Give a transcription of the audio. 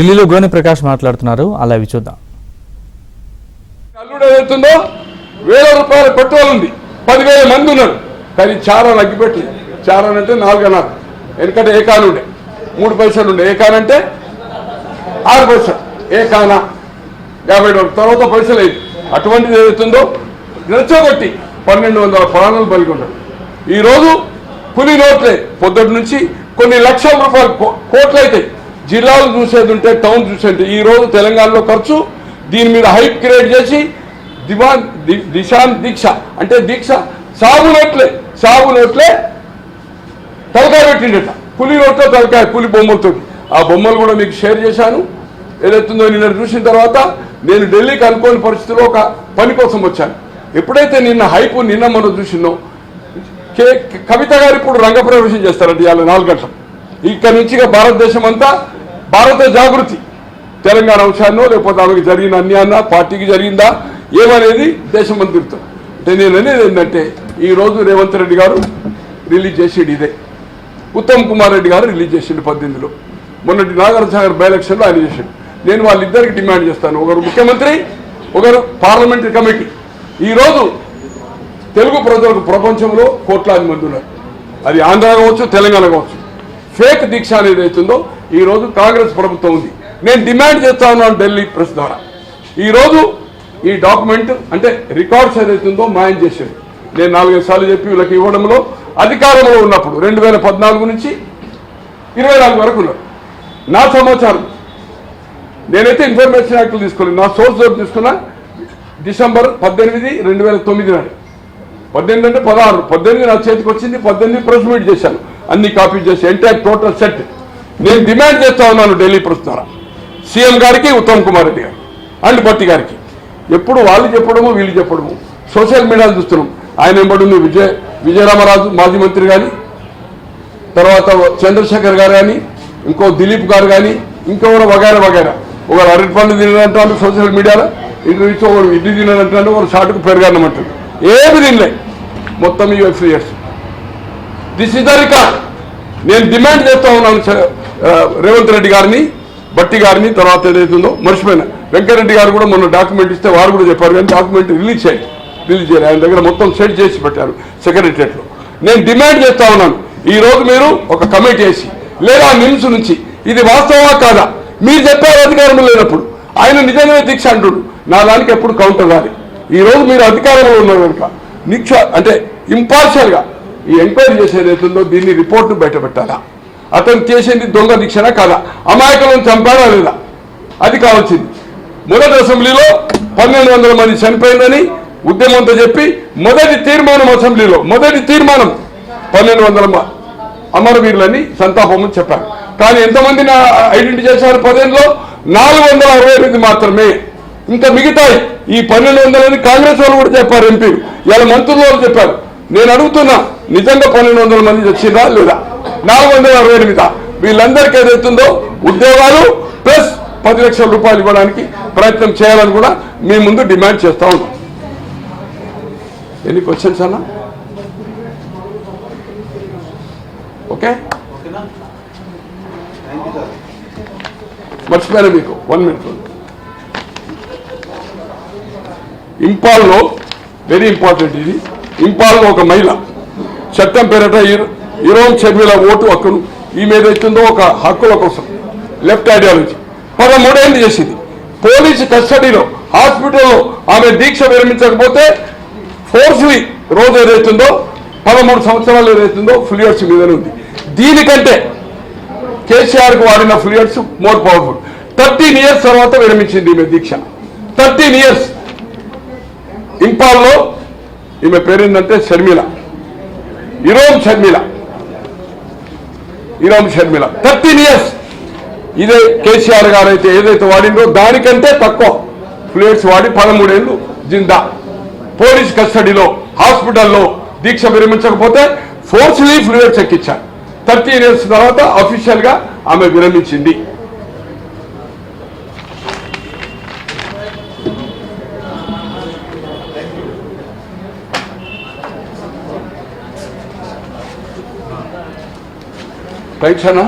ఢిల్లీలో గోని ప్రకాష్ మాట్లాడుతున్నారు, అలా ఇవి చూద్దాం. అల్లుడు ఏదైతుందో ₹1000 పెట్రోల్ ఉంది, 10,000 మంది ఉన్నారు, కానీ చారా అగ్గిపెట్టి చారా అంటే 4 అన్నారు. ఎందుకంటే ఏకాన్ ఉండే 3 పైసలు ఉండే, ఏకాన్ అంటే 6 పైసలు, ఏకానా $50 తర్వాత పైసలు అయింది. అటువంటిది ఏదైతుందో రెచ్చగొట్టి 1200 ప్రాణాలు బలిగొన్నారు. ఈరోజు పులి నోట్లే పొద్దుటి నుంచి కొన్ని లక్షల రూపాయలు కోట్లు అవుతాయి. జిల్లాలు చూసేది ఉంటే, టౌన్ చూసేది. ఈరోజు తెలంగాణలో ఖర్చు దీని మీద హైప్ క్రియేట్ చేసి దీక్ష అంటే దీక్ష సాగు నోట్లే తలకాయ పెట్టిండట. పులి నోట్లో తలకాయ, పులి బొమ్మలతో. ఆ బొమ్మలు కూడా మీకు షేర్ చేశాను. ఏదైతుందో నిన్న చూసిన తర్వాత నేను ఢిల్లీకి అనుకోని పరిస్థితిలో ఒక పని కోసం వచ్చాను. ఎప్పుడైతే నిన్న హైప్ నిన్న మనం చూసిందో, కవిత గారు ఇప్పుడు రంగప్రవేశం చేస్తారంట ఇవాళ 4 గంటలకు. ఇక్కడ నుంచి భారతదేశం అంతా భారత జాగృతి, తెలంగాణ అంశాన్నో లేకపోతే ఆమెకు జరిగిన అన్యాన్న పార్టీకి జరిగిందా ఏమనేది దేశం అంతా తిరుగుతాం. అంటే నేను అనేది ఏంటంటే, ఈరోజు రేవంత్ రెడ్డి గారు రిలీజ్ చేసిండు, ఇదే ఉత్తమ్ కుమార్ రెడ్డి గారు రిలీజ్ చేసిండు 18లో. మొన్నటి నాగార్జునసాగర్ బై ఎలక్షన్లో ఆయన చేసిండు. నేను వాళ్ళిద్దరికి డిమాండ్ చేస్తాను, ఒకరు ముఖ్యమంత్రి, ఒకరు పార్లమెంటరీ కమిటీ. ఈరోజు తెలుగు ప్రజలకు ప్రపంచంలో కోట్లాది మంది ఉన్నారు, అది ఆంధ్ర కావచ్చు, తెలంగాణ కావచ్చు. ఫేక్ దీక్ష అనేది అవుతుందో ఈరోజు కాంగ్రెస్ ప్రభుత్వం ఉంది. నేను డిమాండ్ చేస్తా ఉన్నాను ఢిల్లీ ప్రెస్ ద్వారా, ఈరోజు ఈ డాక్యుమెంట్ అంటే రికార్డ్స్ ఏదైతుందో మాయం చేసేది. నేను 4-5 సార్లు చెప్పి వీళ్ళకి ఇవ్వడంలో అధికారంలో ఉన్నప్పుడు 2014 నుంచి 24 వరకు ఉన్నారు. నా సమాచారం నేనైతే ఇన్ఫర్మేషన్ యాక్ట్లు తీసుకోలేదు, నా సోర్స్ ద్వారా తీసుకున్నా. డిసెంబర్ 18, 2009 నాడు, 18 అంటే 16, 18 నా చేతికి వచ్చింది. 18 ప్రెస్ మీట్ చేశాను, అన్ని కాపీ చేసి ఎంటైర్ టోటల్ సెట్. నేను డిమాండ్ చేస్తా ఉన్నాను ఢిల్లీ ప్రెస్ ద్వారా, సీఎం గారికి, ఉత్తమ్ కుమార్ రెడ్డి గారికి అండ్ భట్టి గారికి. ఎప్పుడు వాళ్ళు చెప్పడము వీళ్ళు చెప్పడము సోషల్ మీడియాలో చూస్తున్నాం. ఆయన ఎంబడి విజయరామరాజు మాజీ మంత్రి కానీ, తర్వాత చంద్రశేఖర్ గారు కానీ, ఇంకో దిలీప్ గారు కానీ, ఇంకెవరో వగైరా. ఒకరు అరటి పండు తినడంటాడు సోషల్ మీడియాలో, ఇంటర్వ్యూతో ఒకరు ఇడ్లీ తినడంటాడు, ఒకరు షార్ట్కు పెరగానమంటాడు. ఏమి తినలే, మొత్తం ఈ FIRs. This is the record. నేను డిమాండ్ చేస్తా ఉన్నాను రేవంత్ రెడ్డి గారిని, భట్టి గారిని. తర్వాత ఏదైతుందో మర్చిపోయినా, వెంకరెడ్డి గారు కూడా మొన్న డాక్యుమెంట్ ఇస్తే వారు కూడా చెప్పారు, కానీ డాక్యుమెంట్ రిలీజ్ చేయాలి. ఆయన దగ్గర మొత్తం సెట్ చేసి పెట్టారు సెక్రటరియట్లో. నేను డిమాండ్ చేస్తా ఉన్నాను, ఈరోజు మీరు ఒక కమిటీ వేసి, లేదా నిమ్స్ నుంచి ఇది వాస్తవమా కాదా మీరు చెప్పారు. అధికారంలో లేనప్పుడు ఆయన నిజంగానే దీక్ష అంటుడు, నా దానికి ఎప్పుడు కౌంటర్ కాదు. ఈరోజు మీరు అధికారంలో ఉన్నారు కనుక అంటే ఇంపార్షియల్గా ఈ ఎంక్వైరీ చేసేది అవుతుందో దీన్ని రిపోర్టు బయట పెట్టాలా, అతను చేసేది దొంగ దీక్షనా కాదా, అమాయకులను చంపాడా లేదా, అది కావాల్సింది. మొదటి అసెంబ్లీలో 1200 మంది చనిపోయిందని ఉద్యమంతో చెప్పి మొదటి తీర్మానం, అసెంబ్లీలో మొదటి తీర్మానం 1200 అమరవీరులని సంతాపమని చెప్పారు. కానీ ఎంతమందిని ఐడెంటిఫై చేశారు? 10లో 468 మాత్రమే. ఇంకా మిగతాయి ఈ 1200 కాంగ్రెస్ వాళ్ళు కూడా చెప్పారు, ఎంపీలు, ఇలా మంత్రులు వాళ్ళు చెప్పారు. నేను అడుగుతున్నా, నిజంగా 1200 మంది వచ్చిందా లేదా? 468 వీళ్ళందరికీ ఏదైతుందో ఉద్యోగాలు ప్లస్ 10 లక్షల రూపాయలు ఇవ్వడానికి ప్రయత్నం చేయాలని కూడా మీ ముందు డిమాండ్ చేస్తా ఉన్నాం. ఎన్ని క్వశ్చన్స్ అన్నా? ఓకే, మర్చిపోయాను మీకు 1 minute. ఇంపాల్లో వెరీ ఇంపార్టెంట్ ఇది. ఇంపాల్లో ఒక మహిళ చట్టం పేరట ఇరోం షర్మిల ఓటు హక్కును, ఈమె ఏదైతుందో ఒక హక్కుల కోసం లెఫ్ట్ ఐడియాలజీ 13 ఏళ్ళు చేసింది. పోలీసు కస్టడీలో హాస్పిటల్లో ఆమె దీక్ష విరమించకపోతే ఫోర్స్లీ రోజు ఏదైతుందో 13 సంవత్సరాలు ఏదైతుందో ఫ్లూయిడ్స్ మీదనే ఉంది. దీనికంటే కేసీఆర్కు వాడిన ఫ్లూయిడ్స్ మోర్ పవర్ఫుల్. 13 years తర్వాత విరమించింది ఈమె దీక్ష. 13 years. ఇంపాల్లో ఈమె పేరేందంటే షర్మిల, ఇరోం షర్మిల 13 years. ఇదే కేసీఆర్ గారు అయితే ఏదైతే వాడిందో దానికంటే తక్కువ ఫ్లూయిడ్స్ వాడి 13 ఏళ్ళు జిందా. పోలీస్ కస్టడీలో హాస్పిటల్లో దీక్ష విరమించకపోతే ఫోర్స్లీ ఫ్లూయిడ్స్ ఎక్కించారు. 13 years తర్వాత అఫీషియల్ గా ఆమె విరమించింది. రైట్ అన్నా?